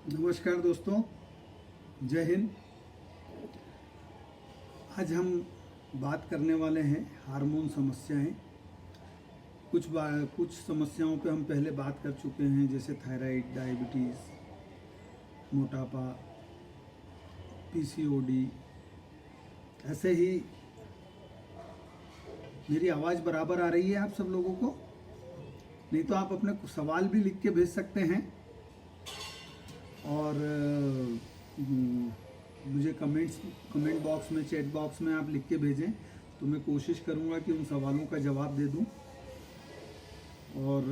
नमस्कार दोस्तों, जय हिंद। आज हम बात करने वाले हैं हार्मोन समस्याएं। कुछ समस्याओं पे हम पहले बात कर चुके हैं, जैसे थायराइड, डायबिटीज़, मोटापा, पीसीओडी। ऐसे ही मेरी आवाज़ बराबर आ रही है आप सब लोगों को? नहीं तो आप अपने सवाल भी लिख के भेज सकते हैं और मुझे कमेंट बॉक्स में, चैट बॉक्स में आप लिख के भेजें तो मैं कोशिश करूंगा कि उन सवालों का जवाब दे दूं। और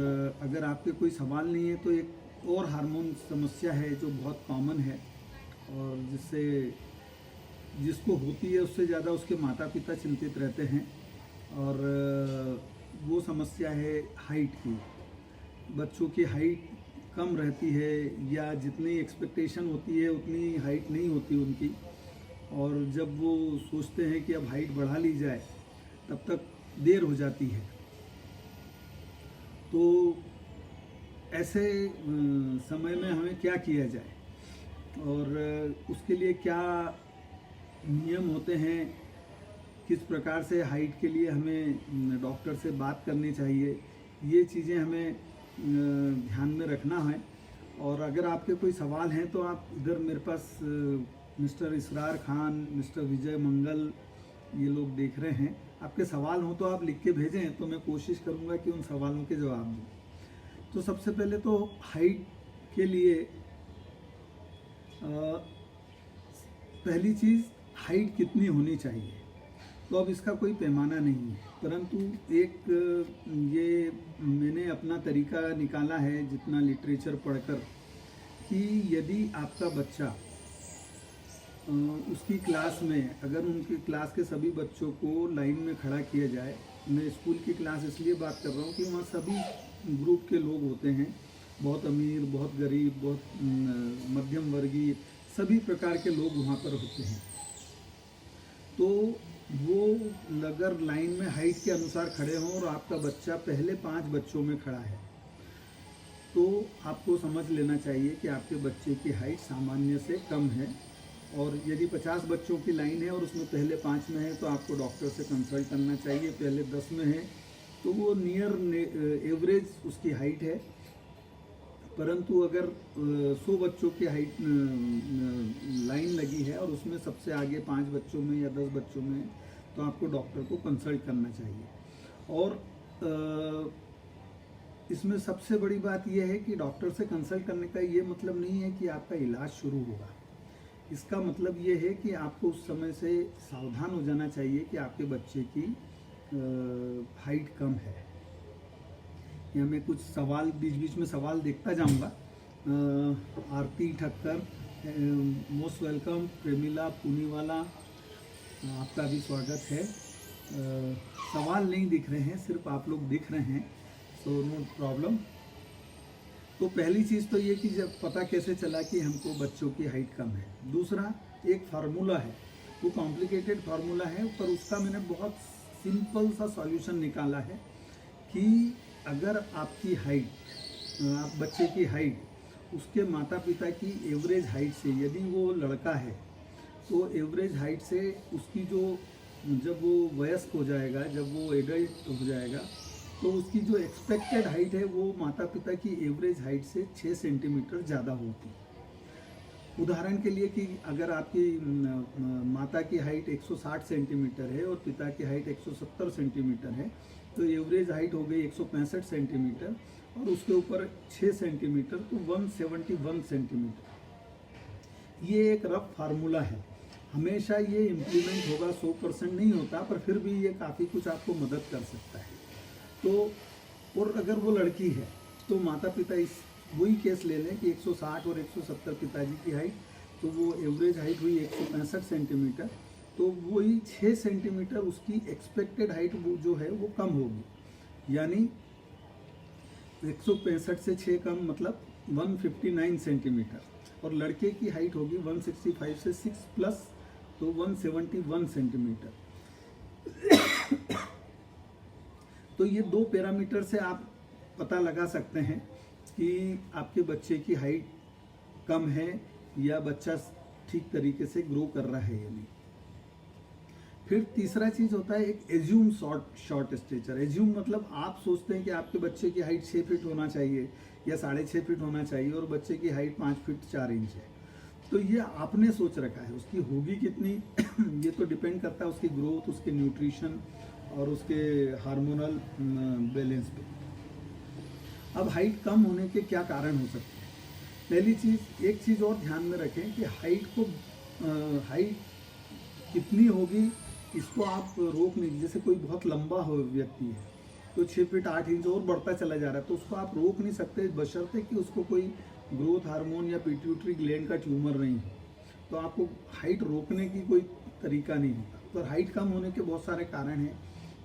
अगर आपके कोई सवाल नहीं है तो एक और हार्मोन समस्या है जो बहुत कॉमन है और जिसको होती है उससे ज़्यादा उसके माता पिता चिंतित रहते हैं, और वो समस्या है हाइट की। बच्चों की हाइट कम रहती है या जितनी एक्सपेक्टेशन होती है उतनी हाइट नहीं होती उनकी, और जब वो सोचते हैं कि अब हाइट बढ़ा ली जाए तब तक देर हो जाती है। तो ऐसे समय में हमें क्या किया जाए और उसके लिए क्या नियम होते हैं, किस प्रकार से हाइट के लिए हमें डॉक्टर से बात करनी चाहिए, ये चीज़ें हमें ध्यान में रखना है। और अगर आपके कोई सवाल हैं तो आप इधर मेरे पास मिस्टर इसरार खान, मिस्टर विजय मंगल, ये लोग देख रहे हैं। आपके सवाल हों तो आप लिख के भेजें तो मैं कोशिश करूंगा कि उन सवालों के जवाब दूँ। तो सबसे पहले तो हाइट के लिए पहली चीज़, हाइट कितनी होनी चाहिए। तो अब इसका कोई पैमाना नहीं है, परंतु एक ये मैंने अपना तरीका निकाला है जितना लिटरेचर पढ़कर, कि यदि आपका बच्चा उसकी क्लास में, अगर उनकी क्लास के सभी बच्चों को लाइन में खड़ा किया जाए, मैं स्कूल की क्लास इसलिए बात कर रहा हूँ कि वहाँ सभी ग्रुप के लोग होते हैं, बहुत अमीर, बहुत गरीब, बहुत मध्यम वर्गीय, सभी प्रकार के लोग वहाँ पर होते हैं। तो वो अगर लाइन में हाइट के अनुसार खड़े हों और आपका बच्चा पहले 5 बच्चों में खड़ा है, तो आपको समझ लेना चाहिए कि आपके बच्चे की हाइट सामान्य से कम है। और यदि 50 बच्चों की लाइन है और उसमें पहले 5 में है तो आपको डॉक्टर से कंसल्ट करना चाहिए। पहले 10 में है तो वो नियर एवरेज उसकी हाइट है। परंतु अगर 100 बच्चों की हाइट लाइन लगी है और उसमें सबसे आगे 5 बच्चों में या 10 बच्चों में, तो आपको डॉक्टर को कंसल्ट करना चाहिए। और इसमें सबसे बड़ी बात यह है कि डॉक्टर से कंसल्ट करने का ये मतलब नहीं है कि आपका इलाज शुरू होगा। इसका मतलब ये है कि आपको उस समय से सावधान हो जाना चाहिए कि आपके बच्चे की हाइट कम है। या मैं कुछ सवाल बीच बीच में सवाल देखता जाऊंगा। आरती ठक्कर, मोस्ट वेलकम। प्रेमिला पुनीवाला, आपका भी स्वागत है। सवाल नहीं दिख रहे हैं, सिर्फ आप लोग दिख रहे हैं, सो नो प्रॉब्लम। तो पहली चीज़ तो ये कि जब पता कैसे चला कि हमको बच्चों की हाइट कम है। दूसरा, एक फार्मूला है, वो कॉम्प्लिकेटेड फार्मूला है, पर उसका मैंने बहुत सिंपल सा सॉल्यूशन निकाला है कि अगर आपकी हाइट, आप बच्चे की हाइट उसके माता पिता की एवरेज हाइट से, यदि वो लड़का है तो एवरेज हाइट से उसकी जो, जब वो वयस्क हो जाएगा, जब वो एडल्ट हो जाएगा, तो उसकी जो एक्सपेक्टेड हाइट है वो माता पिता की एवरेज हाइट से 6 सेंटीमीटर ज़्यादा होती है। उदाहरण के लिए कि अगर आपकी माता की हाइट 160 सेंटीमीटर है और पिता की हाइट 170 सेंटीमीटर है, तो एवरेज हाइट हो गई 165 सेंटीमीटर और उसके ऊपर 6 सेंटीमीटर, तो 171 सेंटीमीटर। ये एक रफ फार्मूला है, हमेशा ये इम्प्लीमेंट होगा, 100% नहीं होता, पर फिर भी ये काफ़ी कुछ आपको मदद कर सकता है। तो और अगर वो लड़की है तो माता पिता इस वही केस ले लें कि 160 और 170 पिताजी की हाइट, तो वो एवरेज हाइट हुई 165 सेंटीमीटर, तो वही 6 सेंटीमीटर उसकी एक्सपेक्टेड हाइट वो जो है वो कम होगी। यानी 165 से 6 कम मतलब 159 सेंटीमीटर, और लड़के की हाइट होगी 165 से 6 प्लस, तो 171 सेंटीमीटर। तो ये 2 पैरामीटर से आप पता लगा सकते हैं कि आपके बच्चे की हाइट कम है या बच्चा ठीक तरीके से ग्रो कर रहा है या नहीं। फिर तीसरा चीज़ होता है एक एज्यूम शॉर्ट स्टेचर। एज्यूम मतलब आप सोचते हैं कि आपके बच्चे की हाइट 6 फीट होना चाहिए या 6.5 फीट होना चाहिए और बच्चे की हाइट 5 फीट 4 इंच है। तो ये आपने सोच रखा है, उसकी होगी कितनी ये तो डिपेंड करता है उसकी ग्रोथ, उसके न्यूट्रिशन और उसके हार्मोनल बैलेंस पे। अब हाइट कम होने के क्या कारण हो सकते हैं? पहली चीज़, एक चीज़ और ध्यान में रखें कि हाइट कितनी होगी इसको आप रोक नहीं। जैसे कोई बहुत लंबा हो व्यक्ति है तो 6 फीट 8 इंच और बढ़ता चला जा रहा है, तो उसको आप रोक नहीं सकते बशर्ते कि उसको कोई ग्रोथ हार्मोन या पिट्यूटरी ग्लैंड का ट्यूमर नहीं हो। तो आपको हाइट रोकने की कोई तरीका नहीं होता। पर हाइट कम होने के बहुत सारे कारण हैं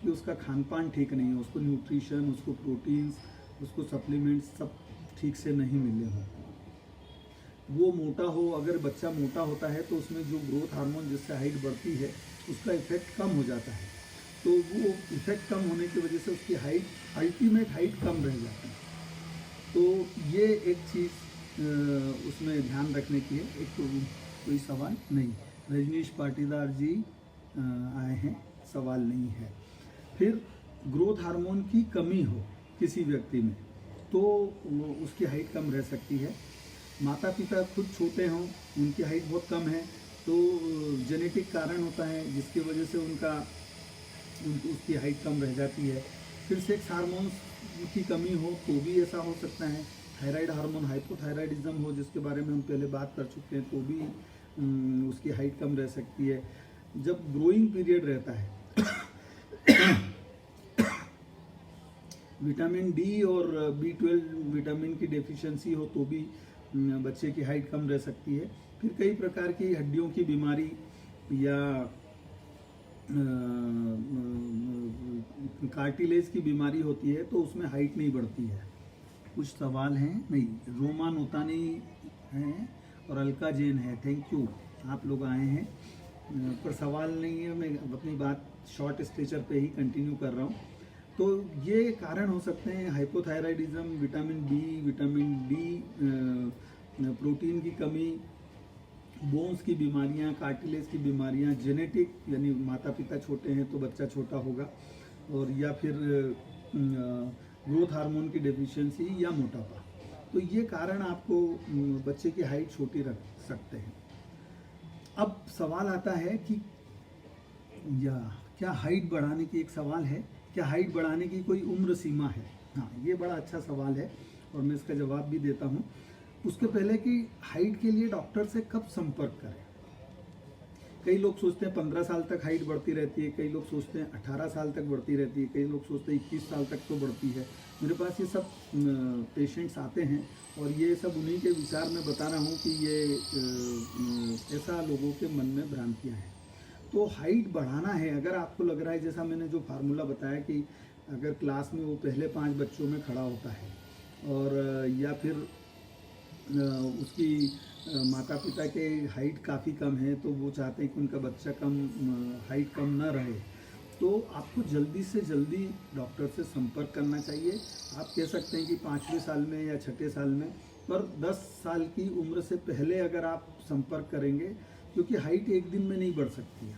कि उसका खान पान ठीक नहीं है, उसको न्यूट्रिशन, उसको प्रोटीन्स, उसको सप्लीमेंट्स सब ठीक से नहीं मिले हों। वो मोटा हो, अगर बच्चा मोटा होता है तो उसमें जो ग्रोथ हार्मोन जिससे हाइट बढ़ती है उसका इफेक्ट कम हो जाता है, तो वो इफेक्ट कम होने की वजह से उसकी हाइट, अल्टीमेट हाइट कम रह जाती है। तो ये एक चीज़ उसमें ध्यान रखने की है। एक तो कोई सवाल नहीं, रजनीश पाटीदार जी आए हैं, सवाल नहीं है। फिर ग्रोथ हार्मोन की कमी हो किसी व्यक्ति में तो उसकी हाइट कम रह सकती है। माता पिता खुद छोटे हों, उनकी हाइट बहुत कम है तो जेनेटिक कारण होता है जिसकी वजह से उसकी हाइट कम रह जाती है। फिर सेक्स हार्मोन्स की कमी हो तो भी ऐसा हो सकता है। थायराइड हार्मोन हाइपोथायराइडिज्म हो जिसके बारे में हम पहले बात कर चुके हैं तो भी उसकी हाइट कम रह सकती है। जब ग्रोइंग पीरियड रहता है विटामिन डी और B12 विटामिन की डेफिशिएंसी हो तो भी बच्चे की हाइट कम रह सकती है। फिर कई प्रकार की हड्डियों की बीमारी या कार्टिलेज की बीमारी होती है तो उसमें हाइट नहीं बढ़ती है। कुछ सवाल हैं नहीं, रोमा नोतानी हैं और अलका जैन है, थैंक यू, आप लोग आए हैं। पर सवाल नहीं है, मैं अपनी बात शॉर्ट स्टेचर पे ही कंटिन्यू कर रहा हूँ। तो ये कारण हो सकते हैं hypothyroidism, vitamin B, vitamin D, protein की कमी, बोन्स की बीमारियां, कार्टिलेज की बीमारियां, जेनेटिक यानी माता पिता छोटे हैं तो बच्चा छोटा होगा, और या फिर ग्रोथ हार्मोन की डेफिशिएंसी या मोटापा। तो ये कारण आपको बच्चे की हाइट छोटी रख सकते हैं। अब सवाल आता है कि क्या हाइट बढ़ाने की, एक सवाल है, क्या हाइट बढ़ाने की कोई उम्र सीमा है? हाँ, ये बड़ा अच्छा सवाल है और मैं इसका जवाब भी देता हूँ। उसके पहले कि हाइट के लिए डॉक्टर से कब संपर्क करें। कई लोग सोचते हैं 15 साल तक हाइट बढ़ती रहती है, कई लोग सोचते हैं 18 साल तक बढ़ती रहती है, कई लोग सोचते हैं 21 साल तक तो बढ़ती है। मेरे पास ये सब पेशेंट्स आते हैं और ये सब उन्हीं के विचार में बता रहा हूँ कि ये ऐसा लोगों के मन में भ्रांतियाँ हैं। तो हाइट बढ़ाना है, अगर आपको लग रहा है, जैसा मैंने जो फार्मूला बताया कि अगर क्लास में वो पहले 5 बच्चों में खड़ा होता है और या फिर उसकी माता पिता के हाइट काफ़ी कम है तो वो चाहते हैं कि उनका बच्चा हाइट कम ना रहे, तो आपको जल्दी से जल्दी डॉक्टर से संपर्क करना चाहिए। आप कह सकते हैं कि 5वें साल में या 6ठे साल में, पर 10 साल की उम्र से पहले अगर आप संपर्क करेंगे, क्योंकि हाइट एक दिन में नहीं बढ़ सकती है।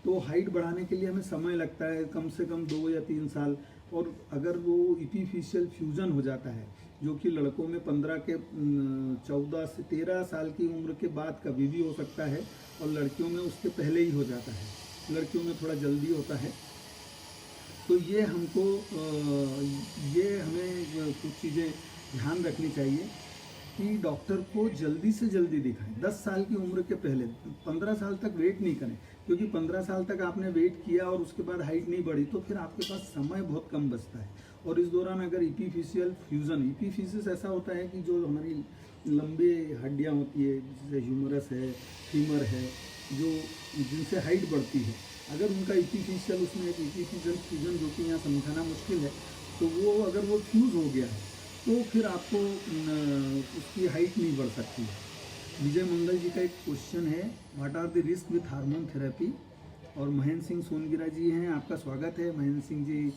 तो हाइट बढ़ाने के लिए हमें समय लगता है, कम से कम 2 या 3 साल। और अगर वो इपीफिशियल फ्यूजन हो जाता है, जो कि लड़कों में 14 से 13 साल की उम्र के बाद कभी भी हो सकता है और लड़कियों में उसके पहले ही हो जाता है, लड़कियों में थोड़ा जल्दी होता है। तो ये हमें कुछ चीज़ें ध्यान रखनी चाहिए कि डॉक्टर को जल्दी से जल्दी दिखाएं। 10 साल की उम्र के पहले, 15 साल तक वेट नहीं करें, क्योंकि 15 साल तक आपने वेट किया और उसके बाद हाइट नहीं बढ़ी तो फिर आपके पास समय बहुत कम बचता है। और इस दौरान अगर इपीफिशियल फ्यूजन, इपीफिसिस ऐसा होता है कि जो हमारी लंबी हड्डियाँ होती है, जैसे ह्यूमरस है, फीमर है, जिनसे हाइट बढ़ती है, अगर उनका इपीफिशियल, उसमें एक इपीफिशियल फ्यूजन जो कि यहाँ समझाना मुश्किल है, तो वो अगर वो फ्यूज़ हो गया है तो फिर आपको उसकी हाइट नहीं बढ़ सकती है। विजय मंगल जी का एक क्वेश्चन है, what are the risk with hormone therapy. और महेंद्र सिंह सोनगिरा जी हैं, आपका स्वागत है। Mahendra Singh ji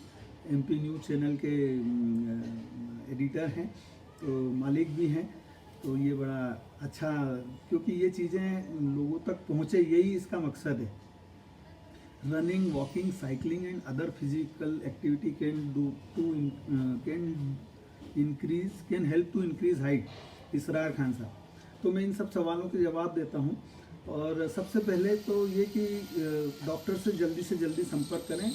MP news channel के एडिटर हैं, तो मालिक भी हैं। तो ये बड़ा अच्छा, क्योंकि ये चीज़ें लोगों तक पहुँचे, यही इसका मकसद है। Running, walking, cycling and other physical activity can help to increase height. Israr Khan साहब। तो मैं इन सब सवालों के जवाब देता हूँ। और सबसे पहले तो ये कि डॉक्टर से जल्दी संपर्क करें।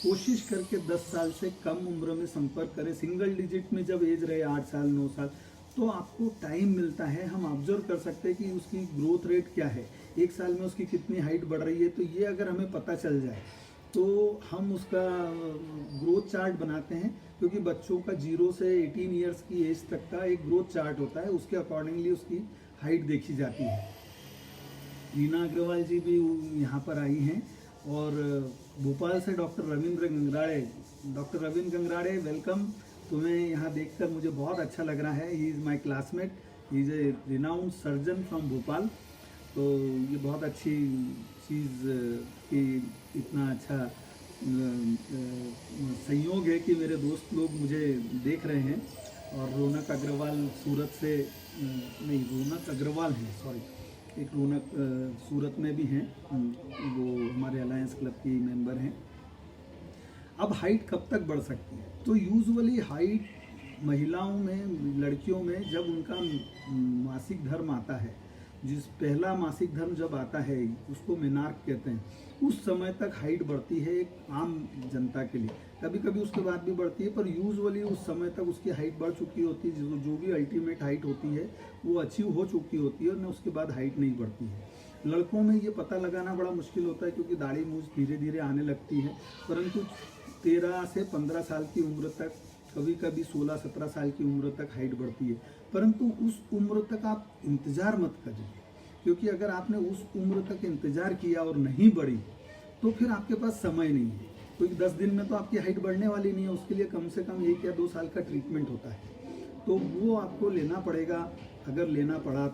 कोशिश करके 10 साल से कम उम्र में संपर्क करें। सिंगल डिजिट में जब एज रहे 8 साल 9 साल, तो आपको टाइम मिलता है, हम ऑब्जर्व कर सकते हैं कि उसकी ग्रोथ रेट क्या है, 1 साल में उसकी कितनी हाइट बढ़ रही है। तो ये अगर हमें पता चल जाए तो हम उसका ग्रोथ चार्ट बनाते हैं, क्योंकि बच्चों का 0 से 18 ईयर्स की एज तक का एक ग्रोथ चार्ट होता है, उसके अकॉर्डिंगली उसकी हाइट देखी जाती है। रीना अग्रवाल जी भी यहाँ पर आई हैं। और भोपाल से doctor Ravindra Gangrade. Doctor Ravindra Gangrade, welcome. तुम्हें यहाँ देखकर मुझे बहुत अच्छा लग रहा है। He is my classmate, he is a renowned surgeon from Bhopal. तो ये बहुत अच्छी चीज़ कि इतना अच्छा संयोग है कि मेरे दोस्त लोग मुझे देख रहे हैं। और रौनक अग्रवाल सूरत से, नहीं रौनक अग्रवाल हैं, सॉरी, एक रौनक सूरत में भी हैं, वो हमारे अलायंस क्लब की मेंबर हैं। अब हाइट कब तक बढ़ सकती है? तो यूजुअली हाइट महिलाओं में, लड़कियों में जब उनका मासिक धर्म आता है, जिस पहला मासिक धर्म जब आता है उसको मेनार्क कहते हैं, उस समय तक हाइट बढ़ती है एक आम जनता के लिए। कभी कभी उसके बाद भी बढ़ती है, पर यूजुअली उस समय तक उसकी हाइट बढ़ चुकी होती है। जो भी अल्टीमेट हाइट होती है वो अचीव हो चुकी होती है, और न उसके बाद हाइट नहीं बढ़ती है। लड़कों में ये पता लगाना बड़ा मुश्किल होता है, क्योंकि दाढ़ी मूंछ धीरे धीरे आने लगती है, परंतु 13 से 15 साल की उम्र तक, कभी कभी 16-17 साल की उम्र तक हाइट बढ़ती है। परंतु उस उम्र तक आप इंतज़ार मत करिए, क्योंकि अगर आपने उस उम्र तक इंतज़ार किया और नहीं बढ़ी तो फिर आपके पास समय नहीं है। क्योंकि 10 दिन में तो आपकी हाइट बढ़ने वाली नहीं है, उसके लिए कम से कम 1 या 2 साल का ट्रीटमेंट होता है, तो वो आपको लेना पड़ेगा, अगर लेना पड़ा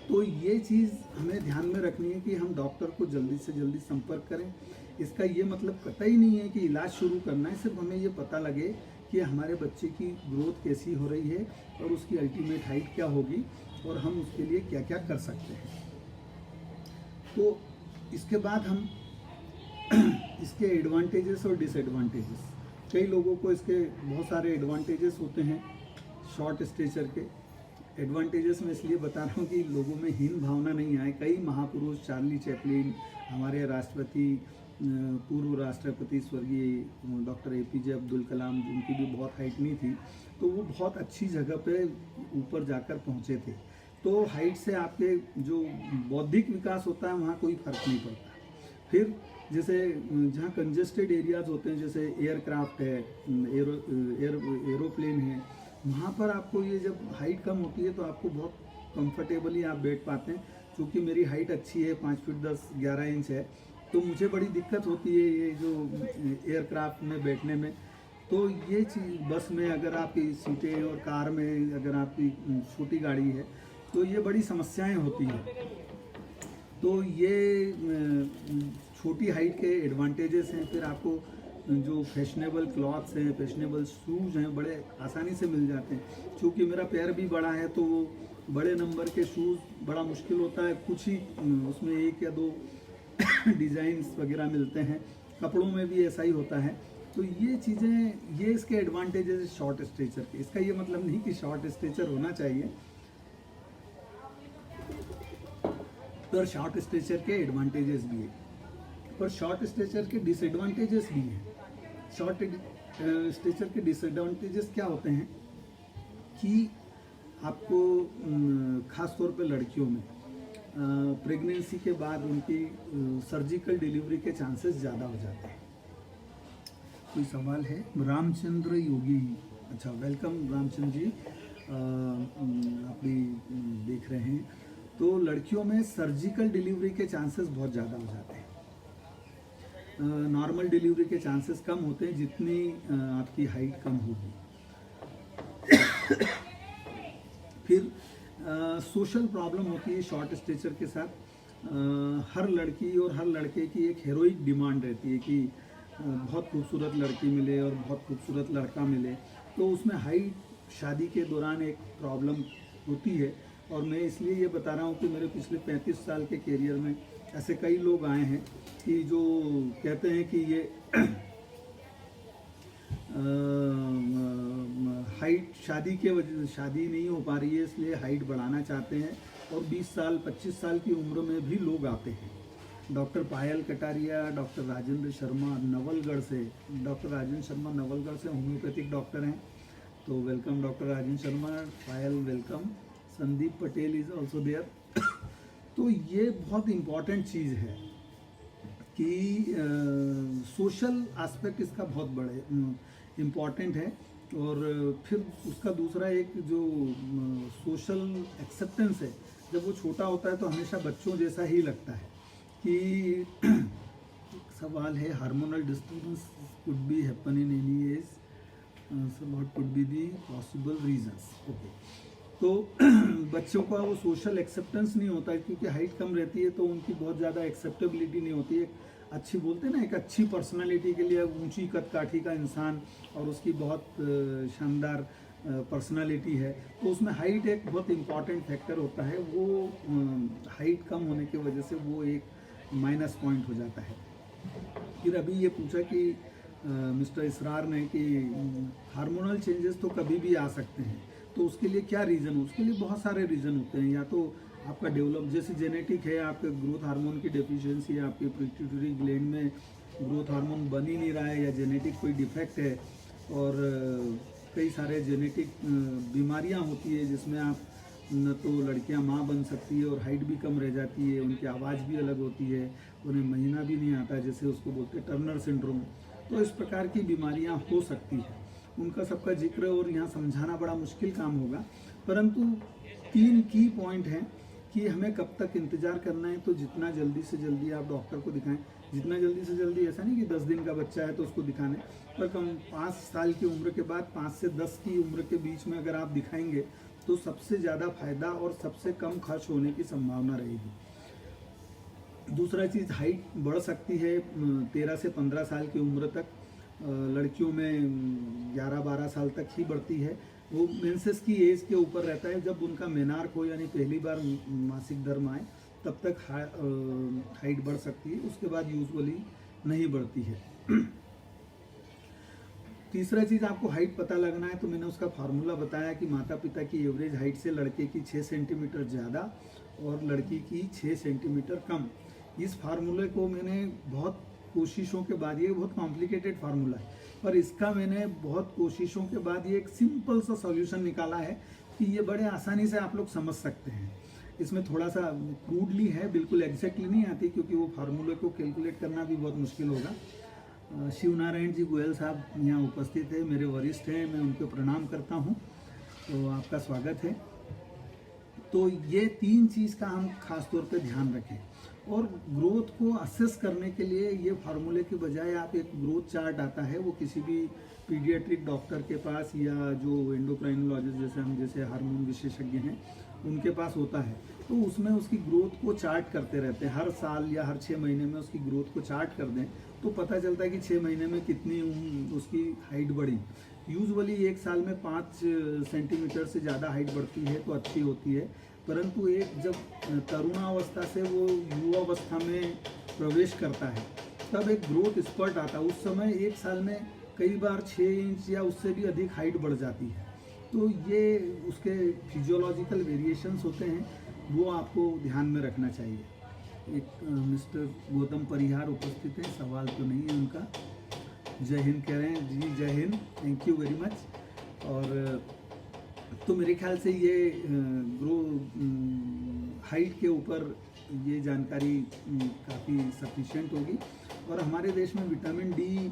तो ये चीज़ हमें ध्यान में रखनी है कि हम डॉक्टर को जल्दी से जल्दी संपर्क करें। इसका ये मतलब कतई नहीं है कि इलाज शुरू करना है, सिर्फ हमें ये पता लगे कि हमारे बच्चे की ग्रोथ कैसी हो रही है और उसकी अल्टीमेट हाइट क्या होगी, और हम उसके लिए क्या क्या कर सकते हैं। तो इसके बाद हम इसके एडवांटेजेस और डिसएडवांटेजेस, कई लोगों को इसके बहुत सारे एडवांटेजेस होते हैं शॉर्ट स्टेचर के। एडवांटेजेस मैं इसलिए बता रहा हूँ कि लोगों में हीन भावना नहीं आए। कई महापुरुष, चार्ली चैपलिन, हमारे राष्ट्रपति, पूर्व राष्ट्रपति स्वर्गीय डॉक्टर APJ अब्दुल कलाम, जिनकी भी बहुत हाइट नहीं थी, तो वो बहुत अच्छी जगह पे ऊपर जाकर पहुँचे थे। तो हाइट से आपके जो बौद्धिक विकास होता है वहाँ कोई फर्क नहीं पड़ता। फिर जैसे जहाँ कंजेस्टेड एरियाज होते हैं, जैसे एयरक्राफ्ट है, एरोप्लेन है, वहाँ पर आपको ये जब हाइट कम होती है तो आपको बहुत कंफर्टेबली आप बैठ पाते हैं। क्योंकि मेरी हाइट अच्छी है, 5 फीट 10-11 इंच है, तो मुझे बड़ी दिक्कत होती है ये जो एयरक्राफ्ट में बैठने में। तो ये चीज़ बस में अगर आपकी सीटें, और कार में अगर आपकी छोटी गाड़ी है, तो ये बड़ी समस्याएं होती हैं। तो ये छोटी हाइट के एडवांटेजेस हैं। फिर आपको जो फैशनेबल क्लॉथ्स हैं, फैशनेबल शूज़ हैं, बड़े आसानी से मिल जाते हैं। क्योंकि मेरा पैर भी बड़ा है, तो वो बड़े नंबर के शूज़ बड़ा मुश्किल होता है, कुछ ही उसमें 1 या 2 डिज़ाइंस वगैरह मिलते हैं। कपड़ों में भी ऐसा ही होता है। तो ये चीज़ें, ये इसके एडवांटेजेस शॉर्ट स्ट्रेचर के। इसका ये मतलब नहीं कि शॉर्ट स्ट्रेचर होना चाहिए, पर शॉर्ट स्ट्रेचर के एडवांटेजेस भी है, पर शॉर्ट स्ट्रेचर के डिसएडवांटेजेस भी हैं। शॉर्ट स्ट्रेचर के डिसएडवांटेजेस क्या होते हैं कि आपको ख़ास तौर पे लड़कियों में प्रेगनेंसी के बाद उनकी सर्जिकल डिलीवरी के चांसेस ज़्यादा हो जाते हैं। कोई सवाल है? रामचंद्र योगी, अच्छा वेलकम रामचंद्र जी, आप भी देख रहे हैं। तो लड़कियों में सर्जिकल डिलीवरी के चांसेस बहुत ज़्यादा हो जाते हैं। नॉर्मल डिलीवरी के चांसेस कम होते हैं जितनी आपकी हाइट कम होगी। फिर सोशल प्रॉब्लम होती है शॉर्ट स्टेचर के साथ। हर लड़की और हर लड़के की एक हीरोइक डिमांड रहती है कि बहुत खूबसूरत लड़की मिले और बहुत खूबसूरत लड़का मिले, तो उसमें हाइट शादी के दौरान एक प्रॉब्लम होती है। और मैं इसलिए ये बता रहा हूँ कि मेरे पिछले 35 साल के कैरियर में ऐसे कई लोग आए हैं कि जो कहते हैं कि ये हाइट शादी नहीं हो पा रही है इसलिए हाइट बढ़ाना चाहते हैं, और 20 साल 25 साल की उम्र में भी लोग आते हैं। डॉक्टर पायल कटारिया, डॉक्टर राजेंद्र शर्मा नवलगढ़ से, डॉक्टर राजेंद्र शर्मा नवलगढ़ से होम्योपैथिक डॉक्टर हैं, तो welcome doctor Rajendra Sharma. Payal welcome. Sandeep Patel is also there. तो ये बहुत इम्पॉर्टेंट चीज़ है कि सोशल एस्पेक्ट इसका बहुत बड़े इम्पॉर्टेंट है। और फिर उसका दूसरा एक जो सोशल एक्सेप्टेंस है, जब वो छोटा होता है तो हमेशा बच्चों जैसा ही लगता है कि सवाल है hormonal disturbance could be happen in any as, so what could be the possible reasons. Okay, तो बच्चों का वो सोशल एक्सेप्टेंस नहीं होता है क्योंकि हाइट कम रहती है, तो उनकी बहुत ज़्यादा एक्सेप्टेबिलिटी नहीं होती है। अच्छी बोलते हैं ना, एक अच्छी पर्सनालिटी के लिए ऊंची कद काठी का इंसान और उसकी बहुत शानदार पर्सनालिटी है, तो उसमें हाइट एक बहुत इम्पॉर्टेंट फैक्टर होता है। वो हाइट कम होने की वजह से वो एक माइनस पॉइंट हो जाता है। फिर अभी ये पूछा कि मिस्टर इसरार ने कि हार्मोनल चेंजेस तो कभी भी आ सकते हैं, तो उसके लिए क्या रीज़न हो? उसके लिए बहुत सारे रीज़न होते हैं। या तो आपका डेवलप, जैसे जेनेटिक है, आपके ग्रोथ हार्मोन की डेफिशिएंसी है, आपके पिट्यूटरी ग्लैंड में ग्रोथ हार्मोन बन ही नहीं रहा है, या जेनेटिक कोई डिफेक्ट है, और कई सारे जेनेटिक बीमारियां होती है जिसमें आप न तो लड़कियां माँ बन सकती है और हाइट भी कम रह जाती है, उनकी आवाज़ भी अलग होती है, उन्हें महीना भी नहीं आता, जैसे उसको बोलते हैं टर्नर सिंड्रोम। तो इस प्रकार की बीमारियां हो सकती है, उनका सबका जिक्र और यहाँ समझाना बड़ा मुश्किल काम होगा। परंतु 3 की पॉइंट हैं कि हमें कब तक इंतज़ार करना है। तो जितना जल्दी से जल्दी आप डॉक्टर को दिखाएं, जितना जल्दी से जल्दी, ऐसा नहीं कि 10 दिन का बच्चा है तो उसको दिखाने, पर कम 5 साल की उम्र के बाद 5 से 10 की उम्र के बीच में अगर आप दिखाएंगे तो सबसे ज़्यादा फायदा और सबसे कम खर्च होने की संभावना रहेगी। दूसरा चीज़, हाइट बढ़ सकती है 13 से 15 साल की उम्र तक, लड़कियों में 11-12 साल तक ही बढ़ती है। वो मेंसेस की एज के ऊपर रहता है, जब उनका मेनार्क हो यानी पहली बार मासिक धर्म आए तब तक हाइट बढ़ सकती है, उसके बाद यूजुअली नहीं बढ़ती है। तीसरा चीज़, आपको हाइट पता लगना है तो मैंने उसका फार्मूला बताया कि माता पिता की एवरेज हाइट से लड़के की 6 सेंटीमीटर ज़्यादा और लड़की की 6 सेंटीमीटर कम। इस फार्मूले को मैंने बहुत कोशिशों के बाद, ये बहुत कॉम्प्लिकेटेड फार्मूला है, पर इसका मैंने बहुत कोशिशों के बाद ये एक सिंपल सा सॉल्यूशन निकाला है कि ये बड़े आसानी से आप लोग समझ सकते हैं। इसमें थोड़ा सा क्रूडली है, बिल्कुल एग्जैक्टली नहीं आती क्योंकि वो फार्मूले को कैलकुलेट करना भी बहुत मुश्किल होगा। शिव नारायण जी गोयल साहब यहाँ उपस्थित है, मेरे वरिष्ठ हैं, मैं उनको प्रणाम करता हूँ, तो आपका स्वागत है। तो ये 3 चीज़ का हम खास तौर पे ध्यान रखें। और ग्रोथ को असेस करने के लिए ये फार्मूले के बजाय आप एक ग्रोथ चार्ट आता है, वो किसी भी पीडियाट्रिक डॉक्टर के पास या जो एंडोक्राइनोलॉजिस्ट जैसे हार्मोन विशेषज्ञ हैं उनके पास होता है, तो उसमें उसकी ग्रोथ को चार्ट करते रहते हैं। हर साल या हर 6 महीने में उसकी ग्रोथ को चार्ट कर दें तो पता चलता है कि 6 महीने में कितनी उसकी हाइट बढ़ी। यूजुअली 1 साल में 5 सेंटीमीटर से ज़्यादा हाइट बढ़ती है तो अच्छी होती है, परंतु एक जब तरुणावस्था से वो युवावस्था में प्रवेश करता है तब एक ग्रोथ स्पर्ट आता है। उस समय 1 साल में कई बार 6 इंच या उससे भी अधिक हाइट बढ़ जाती है। तो ये उसके फिजियोलॉजिकल वेरिएशंस होते हैं, वो आपको ध्यान में रखना चाहिए। एक मिस्टर गौतम परिहार उपस्थित हैं, सवाल तो नहीं है उनका। जय हिंद कह रहे हैं जी, जय Hind, thank you very much. और तो मेरे ख्याल से ये हाइट के ऊपर ये जानकारी काफ़ी सफिशिएंट होगी। और हमारे देश में विटामिन डी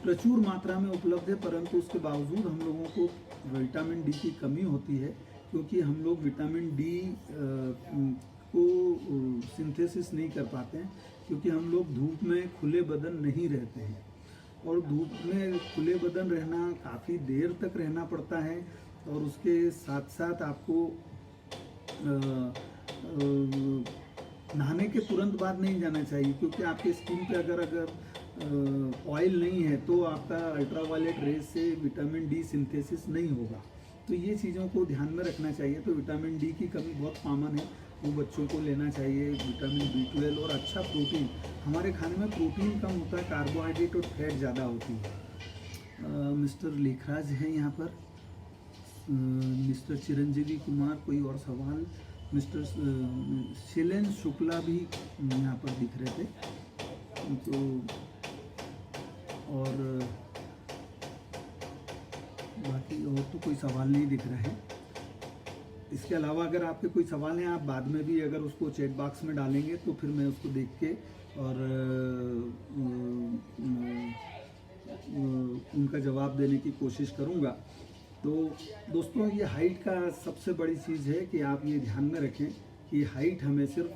प्रचुर मात्रा में उपलब्ध है, परंतु उसके बावजूद हम लोगों को विटामिन डी की कमी होती है क्योंकि हम लोग विटामिन डी को सिंथेसिस नहीं कर पाते हैं, क्योंकि हम लोग धूप में खुले बदन नहीं रहते हैं। और धूप में खुले बदन रहना, काफ़ी देर तक रहना पड़ता है, और उसके साथ साथ आपको नहाने के तुरंत बाद नहीं जाना चाहिए, क्योंकि आपके स्किन पे अगर ऑयल नहीं है तो आपका अल्ट्रावायलेट रेज से विटामिन डी सिंथेसिस नहीं होगा। तो ये चीज़ों को ध्यान में रखना चाहिए। तो विटामिन डी की कमी बहुत कॉमन है, वो बच्चों को लेना चाहिए। विटामिन B12 और अच्छा प्रोटीन, हमारे खाने में प्रोटीन कम होता है, कार्बोहाइड्रेट और फैट ज़्यादा होती है। मिस्टर लेखराज हैं यहाँ पर, मिस्टर चिरंजीवी कुमार, कोई और सवाल? मिस्टर शिलेन शुक्ला भी यहाँ पर दिख रहे थे, तो और बाकी और तो कोई सवाल नहीं दिख रहा है। इसके अलावा अगर आपके कोई सवाल हैं, आप बाद में भी अगर उसको चैट बॉक्स में डालेंगे तो फिर मैं उसको देख के और उनका जवाब देने की कोशिश करूँगा। तो दोस्तों, ये हाइट का सबसे बड़ी चीज़ है कि आप ये ध्यान में रखें कि हाइट हमें सिर्फ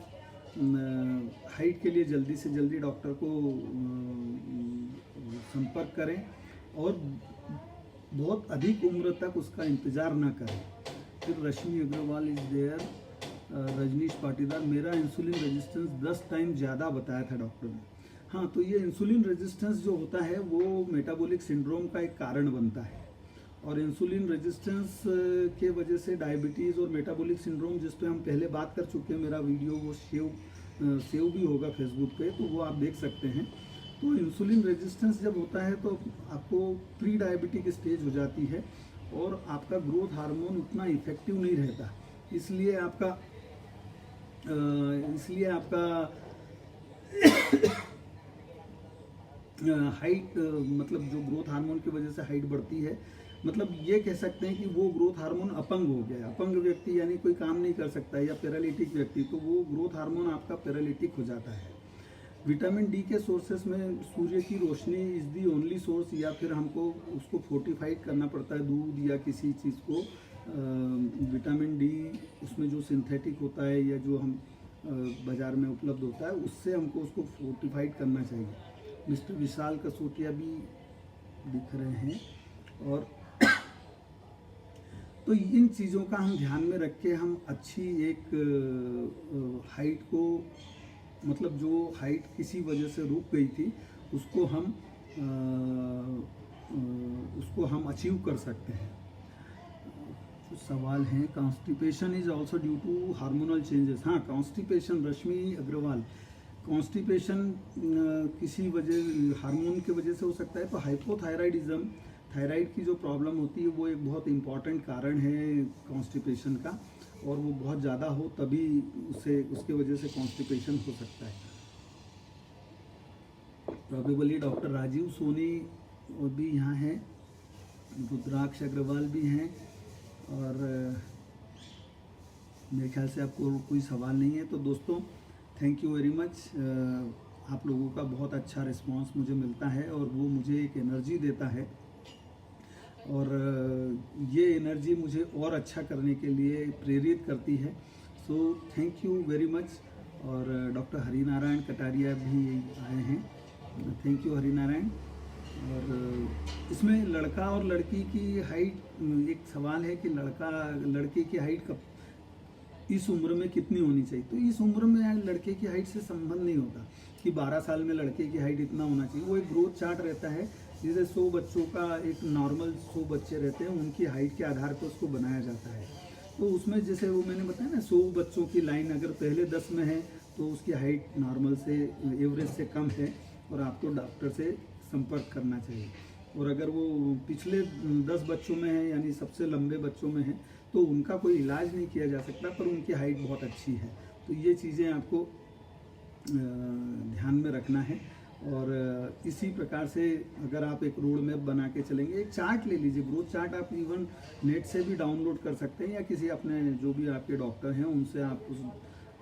हाइट के लिए जल्दी से जल्दी डॉक्टर को संपर्क करें और बहुत अधिक उम्र तक उसका इंतज़ार ना करें। फिर रश्मि अग्रवाल इज देयर, रजनीश पाटीदार, मेरा इंसुलिन रेजिस्टेंस 10 टाइम ज़्यादा बताया था डॉक्टर ने। हाँ, तो ये इंसुलिन रेजिस्टेंस जो होता है वो मेटाबॉलिक सिंड्रोम का एक कारण बनता है, और इंसुलिन रेजिस्टेंस के वजह से डायबिटीज़ और मेटाबॉलिक सिंड्रोम, जिस पे हम पहले बात कर चुके हैं, मेरा वीडियो वो सेव भी होगा फेसबुक पे, तो वो आप देख सकते हैं। तो इंसुलिन रेजिस्टेंस जब होता है तो आपको प्री डायबिटिक स्टेज हो जाती है और आपका ग्रोथ हार्मोन उतना इफेक्टिव नहीं रहता, इसलिए आपका हाइट मतलब जो ग्रोथ हार्मोन की वजह से हाइट बढ़ती है, मतलब ये कह सकते हैं कि वो ग्रोथ हार्मोन अपंग हो गया। अपंग व्यक्ति यानी कोई काम नहीं कर सकता है, या पैरालिटिक व्यक्ति, तो वो ग्रोथ हार्मोन आपका पैरालिटिक हो जाता है। विटामिन डी के सोर्सेस में सूर्य की रोशनी इज़ दी ओनली सोर्स, या फिर हमको उसको फोर्टिफाइड करना पड़ता है, दूध या किसी चीज़ को। विटामिन डी उसमें जो सिंथेटिक होता है या जो हम बाज़ार में उपलब्ध होता है, उससे हमको उसको फोर्टिफाइड करना चाहिए। मिस्टर विशाल कसोटिया भी दिख रहे हैं। और तो इन चीज़ों का हम ध्यान में रख के हम अच्छी एक हाइट को, मतलब जो हाइट किसी वजह से रुक गई थी, उसको हम अचीव कर सकते हैं। कुछ सवाल हैं। Constipation is also due to hormonal changes. हाँ, कॉन्स्टिपेशन, रश्मि अग्रवाल, कॉन्स्टिपेशन किसी वजह हार्मोन की वजह से हो सकता है। तो हाइपोथायराइडिज्म, थायराइड की जो प्रॉब्लम होती है, वो एक बहुत इम्पॉर्टेंट कारण है कॉन्स्टिपेशन का, और वो बहुत ज़्यादा हो तभी उसके वजह से कॉन्स्टिपेशन हो सकता है। प्रोबेबली डॉक्टर राजीव सोनी भी यहाँ हैं, रुद्राक्ष अग्रवाल भी हैं, और मेरे ख्याल से आपको कोई सवाल नहीं है। तो दोस्तों, थैंक यू वेरी मच। आप लोगों का बहुत अच्छा रिस्पांस मुझे मिलता है और वो मुझे एक एनर्जी देता है, और ये एनर्जी मुझे और अच्छा करने के लिए प्रेरित करती है। So thank you very much. और डॉक्टर हरिनारायण कटारिया भी आए हैं, थैंक यू हरिनारायण। और इसमें लड़का और लड़की की हाइट, एक सवाल है कि लड़के की हाइट कब, इस उम्र में कितनी होनी चाहिए? तो इस उम्र में लड़के की हाइट से संबंध नहीं होता कि 12 साल में लड़के की हाइट इतना होना चाहिए। वो एक ग्रोथ चार्ट रहता है, जैसे 100 बच्चों का एक नॉर्मल 100 बच्चे रहते हैं, उनकी हाइट के आधार पर उसको बनाया जाता है। तो उसमें जैसे वो मैंने बताया ना, 100 बच्चों की लाइन अगर पहले 10 में है तो उसकी हाइट नॉर्मल से, एवरेज से कम है, और आपको डॉक्टर से संपर्क करना चाहिए। और अगर वो पिछले 10 बच्चों में है, यानी सबसे लंबे बच्चों में है, तो उनका कोई इलाज नहीं किया जा सकता, पर उनकी हाइट बहुत अच्छी है। तो ये चीज़ें आपको ध्यान में रखना है। और इसी प्रकार से अगर आप एक रोड मैप बना के चलेंगे, एक चार्ट ले लीजिए, ग्रोथ चार्ट आप इवन नेट से भी डाउनलोड कर सकते हैं, या किसी अपने जो भी आपके डॉक्टर हैं उनसे आप उस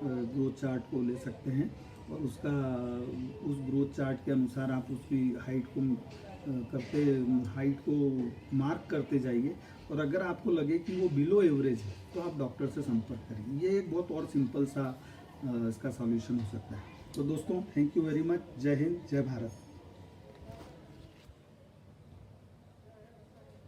ग्रोथ चार्ट को ले सकते हैं, और उस ग्रोथ चार्ट के अनुसार आप उसकी हाइट को मार्क करते जाइए। और अगर आपको लगे कि वो बिलो एवरेज है तो आप डॉक्टर से संपर्क करिए। ये एक बहुत और सिंपल सा इसका सॉल्यूशन हो सकता है। तो दोस्तों, थैंक यू वेरी मच। जय हिंद, जय भारत।